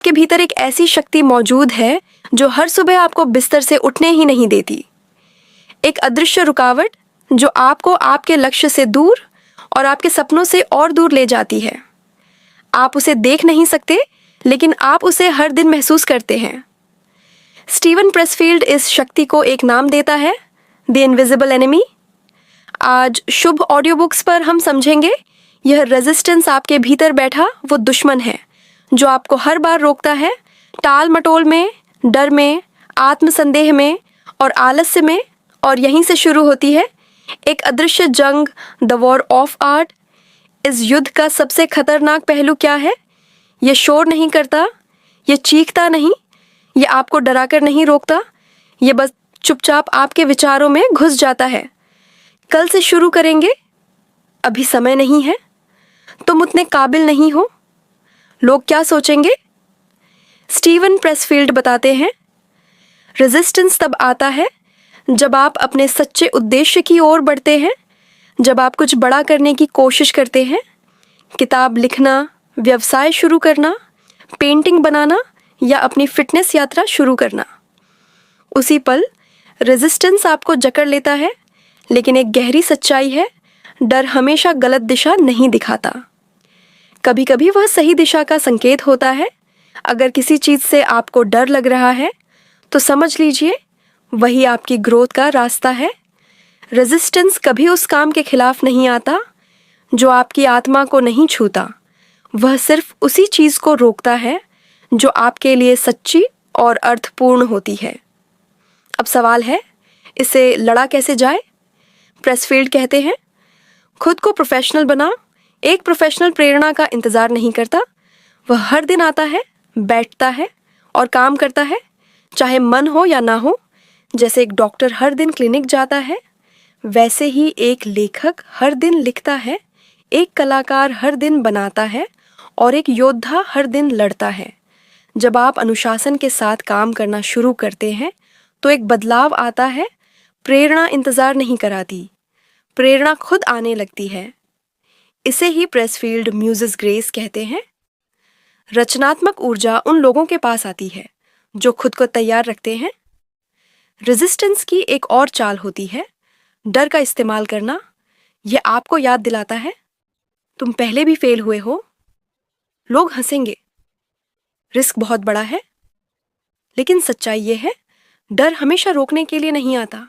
के भीतर एक ऐसी शक्ति मौजूद है जो हर सुबह आपको बिस्तर से उठने ही नहीं देती। एक अदृश्य रुकावट जो आपको आपके लक्ष्य से दूर और आपके सपनों से और दूर ले जाती है। आप उसे देख नहीं सकते, लेकिन आप उसे हर दिन महसूस करते हैं। स्टीवन प्रेसफील्ड इस शक्ति को एक नाम देता है, द इनविजिबल एनिमी। आज शुभ ऑडियो बुक्स पर हम समझेंगे यह रेजिस्टेंस आपके भीतर बैठा वो दुश्मन है जो आपको हर बार रोकता है, टाल मटोल में, डर में, आत्मसंदेह में और आलस्य में। और यहीं से शुरू होती है एक अदृश्य जंग, द वॉर ऑफ आर्ट। इस युद्ध का सबसे खतरनाक पहलू क्या है? ये शोर नहीं करता, ये चीखता नहीं, ये आपको डराकर नहीं रोकता, ये बस चुपचाप आपके विचारों में घुस जाता है। कल से शुरू करेंगे, अभी समय नहीं है, तुम उतने काबिल नहीं हो, लोग क्या सोचेंगे? स्टीवन प्रेसफील्ड बताते हैं, रेजिस्टेंस तब आता है जब आप अपने सच्चे उद्देश्य की ओर बढ़ते हैं, जब आप कुछ बड़ा करने की कोशिश करते हैं, किताब लिखना, व्यवसाय शुरू करना, पेंटिंग बनाना या अपनी फिटनेस यात्रा शुरू करना। उसी पल रेजिस्टेंस आपको जकड़ लेता है, लेकिन एक गहरी सच्चाई है, डर हमेशा गलत दिशा नहीं दिखाता। कभी कभी वह सही दिशा का संकेत होता है। अगर किसी चीज़ से आपको डर लग रहा है तो समझ लीजिए वही आपकी ग्रोथ का रास्ता है। रेजिस्टेंस कभी उस काम के खिलाफ नहीं आता जो आपकी आत्मा को नहीं छूता। वह सिर्फ उसी चीज़ को रोकता है जो आपके लिए सच्ची और अर्थपूर्ण होती है। अब सवाल है, इसे लड़ा कैसे जाए? प्रेसफील्ड कहते हैं, खुद को प्रोफेशनल बना। एक प्रोफेशनल प्रेरणा का इंतज़ार नहीं करता। वह हर दिन आता है, बैठता है और काम करता है, चाहे मन हो या ना हो। जैसे एक डॉक्टर हर दिन क्लिनिक जाता है, वैसे ही एक लेखक हर दिन लिखता है, एक कलाकार हर दिन बनाता है और एक योद्धा हर दिन लड़ता है। जब आप अनुशासन के साथ काम करना शुरू करते हैं तो एक बदलाव आता है। प्रेरणा इंतज़ार नहीं कराती, प्रेरणा खुद आने लगती है। इसे ही प्रेसफील्ड म्यूजिस ग्रेस कहते हैं। रचनात्मक ऊर्जा उन लोगों के पास आती है जो खुद को तैयार रखते हैं। रेजिस्टेंस की एक और चाल होती है, डर का इस्तेमाल करना। यह आपको याद दिलाता है, तुम पहले भी फेल हुए हो, लोग हंसेंगे, रिस्क बहुत बड़ा है। लेकिन सच्चाई यह है, डर हमेशा रोकने के लिए नहीं आता,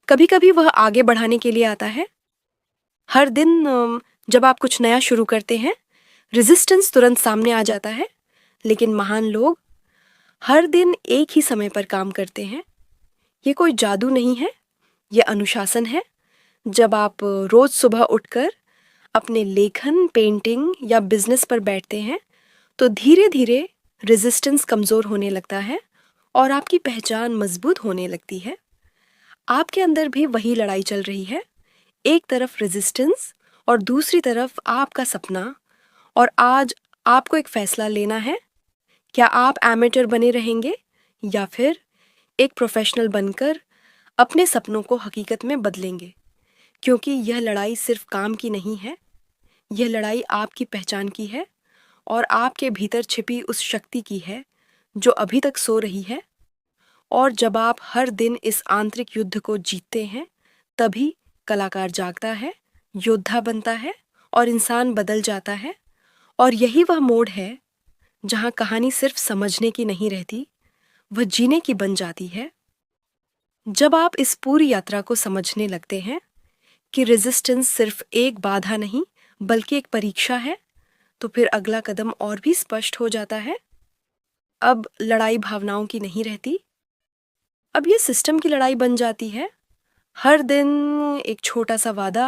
कभी कभी वह आगे बढ़ाने के लिए आता है। हर दिन जब आप कुछ नया शुरू करते हैं, रेजिस्टेंस तुरंत सामने आ जाता है। लेकिन महान लोग हर दिन एक ही समय पर काम करते हैं। ये कोई जादू नहीं है, यह अनुशासन है। जब आप रोज सुबह उठकर अपने लेखन, पेंटिंग या बिजनेस पर बैठते हैं तो धीरे धीरे रेजिस्टेंस कमज़ोर होने लगता है और आपकी पहचान मजबूत होने लगती है। आपके अंदर भी वही लड़ाई चल रही है, एक तरफ रेजिस्टेंस और दूसरी तरफ आपका सपना। और आज आपको एक फैसला लेना है, क्या आप एमेटर बने रहेंगे या फिर एक प्रोफेशनल बनकर अपने सपनों को हकीकत में बदलेंगे? क्योंकि यह लड़ाई सिर्फ काम की नहीं है, यह लड़ाई आपकी पहचान की है और आपके भीतर छिपी उस शक्ति की है जो अभी तक सो रही है। और जब आप हर दिन इस आंतरिक युद्ध को जीतते हैं, तभी कलाकार जागता है, योद्धा बनता है और इंसान बदल जाता है। और यही वह मोड़ है जहाँ कहानी सिर्फ समझने की नहीं रहती, वह जीने की बन जाती है। जब आप इस पूरी यात्रा को समझने लगते हैं कि रेजिस्टेंस सिर्फ एक बाधा नहीं बल्कि एक परीक्षा है, तो फिर अगला कदम और भी स्पष्ट हो जाता है। अब लड़ाई भावनाओं की नहीं रहती, अब ये सिस्टम की लड़ाई बन जाती है। हर दिन एक छोटा सा वादा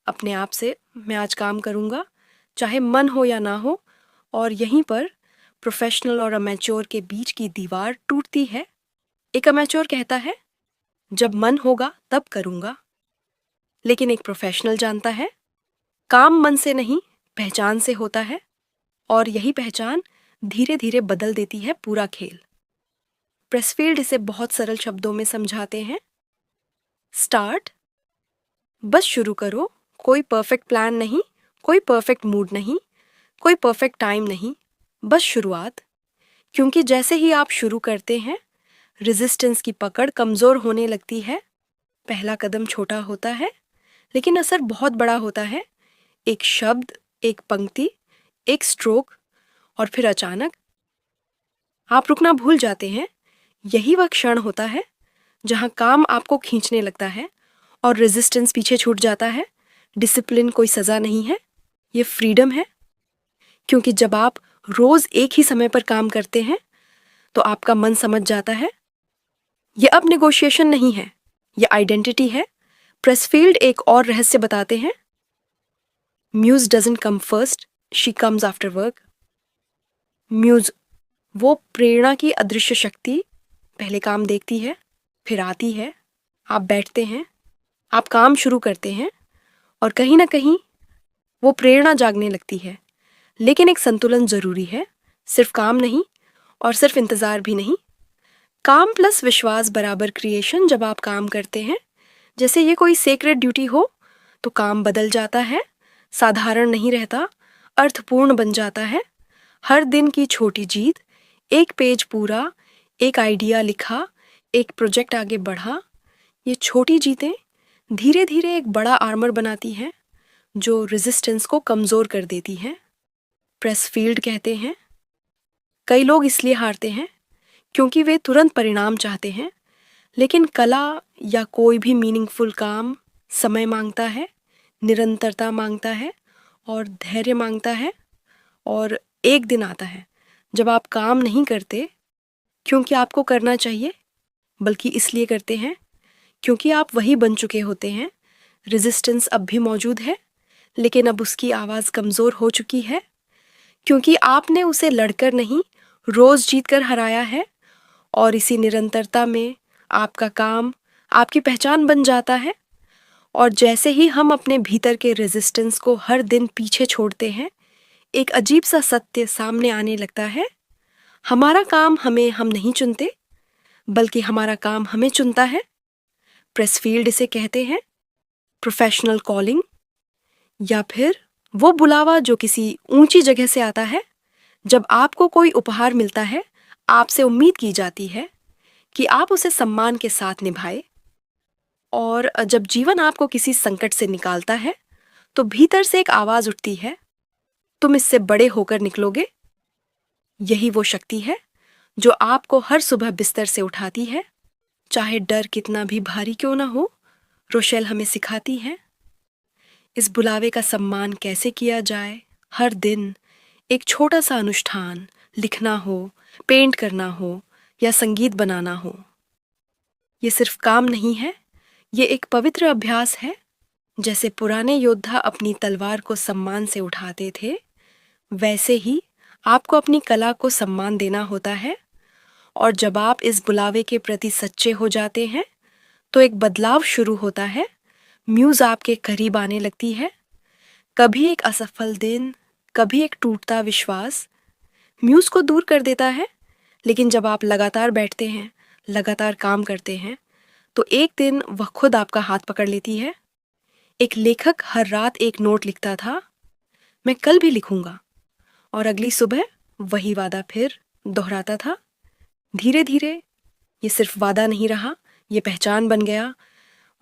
अपने आप से, मैं आज काम करूँगा, चाहे मन हो या ना हो। और यहीं पर प्रोफेशनल और अमेच्योर के बीच की दीवार टूटती है। एक अमेच्योर कहता है, जब मन होगा तब करूँगा। लेकिन एक प्रोफेशनल जानता है, काम मन से नहीं, पहचान से होता है। और यही पहचान धीरे धीरे बदल देती है पूरा खेल। प्रेसफील्ड इसे बहुत सरल शब्दों में समझाते हैं, स्टार्ट, बस शुरू करो। कोई परफेक्ट प्लान नहीं, कोई परफेक्ट मूड नहीं, कोई परफेक्ट टाइम नहीं, बस शुरुआत। क्योंकि जैसे ही आप शुरू करते हैं, रेजिस्टेंस की पकड़ कमज़ोर होने लगती है। पहला कदम छोटा होता है, लेकिन असर बहुत बड़ा होता है। एक शब्द, एक पंक्ति, एक स्ट्रोक, और फिर अचानक आप रुकना भूल जाते हैं। यही वह क्षण होता है जहाँ काम आपको खींचने लगता है और रेजिस्टेंस पीछे छूट जाता है। डिसिप्लिन कोई सज़ा नहीं है, ये फ्रीडम है। क्योंकि जब आप रोज़ एक ही समय पर काम करते हैं, तो आपका मन समझ जाता है ये अब नेगोशिएशन नहीं है, ये आइडेंटिटी है। प्रेसफील्ड एक और रहस्य बताते हैं। Muse doesn't come first, she comes after work. Muse, वो प्रेरणा की अदृश्य शक्ति, पहले काम देखती है, फिर आती है। आप बैठते हैं, आप काम शुरू करते हैं, और कहीं ना कहीं वो प्रेरणा जागने लगती है। लेकिन एक संतुलन ज़रूरी है, सिर्फ काम नहीं और सिर्फ इंतज़ार भी नहीं। काम प्लस विश्वास बराबर क्रिएशन। जब आप काम करते हैं जैसे ये कोई सेक्रेड ड्यूटी हो, तो काम बदल जाता है, साधारण नहीं रहता, अर्थपूर्ण बन जाता है। हर दिन की छोटी जीत, एक पेज पूरा, एक आइडिया लिखा, एक प्रोजेक्ट आगे बढ़ा, ये छोटी जीतें धीरे धीरे एक बड़ा आर्मर बनाती हैं जो रेजिस्टेंस को कमज़ोर कर देती हैं। प्रेसफील्ड कहते हैं कई लोग इसलिए हारते हैं क्योंकि वे तुरंत परिणाम चाहते हैं। लेकिन कला या कोई भी मीनिंगफुल काम समय मांगता है, निरंतरता मांगता है और धैर्य मांगता है। और एक दिन आता है जब आप काम नहीं करते क्योंकि आपको करना चाहिए, बल्कि इसलिए करते हैं क्योंकि आप वही बन चुके होते हैं। रेजिस्टेंस अब भी मौजूद है, लेकिन अब उसकी आवाज़ कमज़ोर हो चुकी है, क्योंकि आपने उसे लड़कर नहीं, रोज़ जीत कर हराया है। और इसी निरंतरता में आपका काम आपकी पहचान बन जाता है। और जैसे ही हम अपने भीतर के रेजिस्टेंस को हर दिन पीछे छोड़ते हैं, एक अजीब सा सत्य सामने आने लगता है। हमारा काम हमें हम नहीं चुनते, बल्कि हमारा काम हमें चुनता है। प्रेसफील्ड इसे कहते हैं प्रोफेशनल कॉलिंग, या फिर वो बुलावा जो किसी ऊंची जगह से आता है। जब आपको कोई उपहार मिलता है, आपसे उम्मीद की जाती है कि आप उसे सम्मान के साथ निभाए। और जब जीवन आपको किसी संकट से निकालता है, तो भीतर से एक आवाज़ उठती है, तुम इससे बड़े होकर निकलोगे। यही वो शक्ति है जो आपको हर सुबह बिस्तर से उठाती है, चाहे डर कितना भी भारी क्यों ना हो। रोशेल हमें सिखाती है इस बुलावे का सम्मान कैसे किया जाए। हर दिन एक छोटा सा अनुष्ठान, लिखना हो, पेंट करना हो या संगीत बनाना हो, ये सिर्फ काम नहीं है, ये एक पवित्र अभ्यास है। जैसे पुराने योद्धा अपनी तलवार को सम्मान से उठाते थे, वैसे ही आपको अपनी कला को सम्मान देना होता है। और जब आप इस बुलावे के प्रति सच्चे हो जाते हैं, तो एक बदलाव शुरू होता है। म्यूज़ आपके करीब आने लगती है। कभी एक असफल दिन, कभी एक टूटता विश्वास म्यूज़ को दूर कर देता है। लेकिन जब आप लगातार बैठते हैं, लगातार काम करते हैं, तो एक दिन वह खुद आपका हाथ पकड़ लेती है। एक लेखक हर रात एक नोट लिखता था, मैं कल भी लिखूंगा, और अगली सुबह वही वादा फिर दोहराता था। धीरे धीरे ये सिर्फ वादा नहीं रहा, ये पहचान बन गया।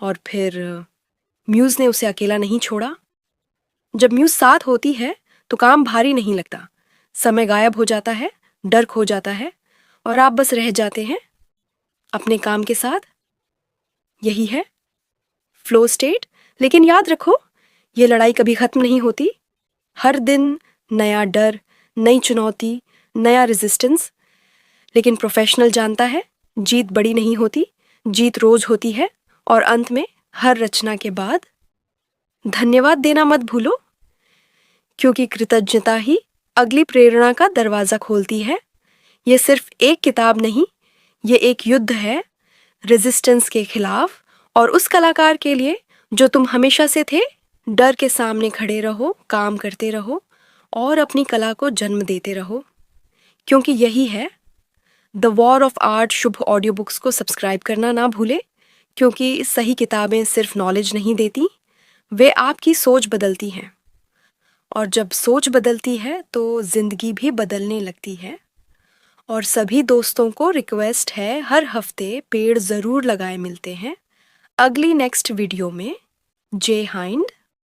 और फिर म्यूज़ ने उसे अकेला नहीं छोड़ा। जब म्यूज़ साथ होती है तो काम भारी नहीं लगता, समय गायब हो जाता है, डर खो जाता है, और आप बस रह जाते हैं अपने काम के साथ। यही है फ्लो स्टेट। लेकिन याद रखो, ये लड़ाई कभी ख़त्म नहीं होती। हर दिन नया डर, नई चुनौती, नया रेजिस्टेंस। लेकिन प्रोफेशनल जानता है जीत बड़ी नहीं होती, जीत रोज होती है। और अंत में हर रचना के बाद धन्यवाद देना मत भूलो, क्योंकि कृतज्ञता ही अगली प्रेरणा का दरवाज़ा खोलती है। ये सिर्फ एक किताब नहीं, ये एक युद्ध है रेजिस्टेंस के खिलाफ और उस कलाकार के लिए जो तुम हमेशा से थे। डर के सामने खड़े रहो, काम करते रहो और अपनी कला को जन्म देते रहो, क्योंकि यही है the war of art. Shubh audio books को सब्सक्राइब करना ना भूले, क्योंकि सही किताबें सिर्फ नॉलेज नहीं देती, वे आपकी सोच बदलती हैं। और जब सोच बदलती है तो जिंदगी भी बदलने लगती है। और सभी दोस्तों को रिक्वेस्ट है, हर हफ्ते पेड़ ज़रूर लगाए। मिलते हैं अगली नेक्स्ट वीडियो में। जय हिंद,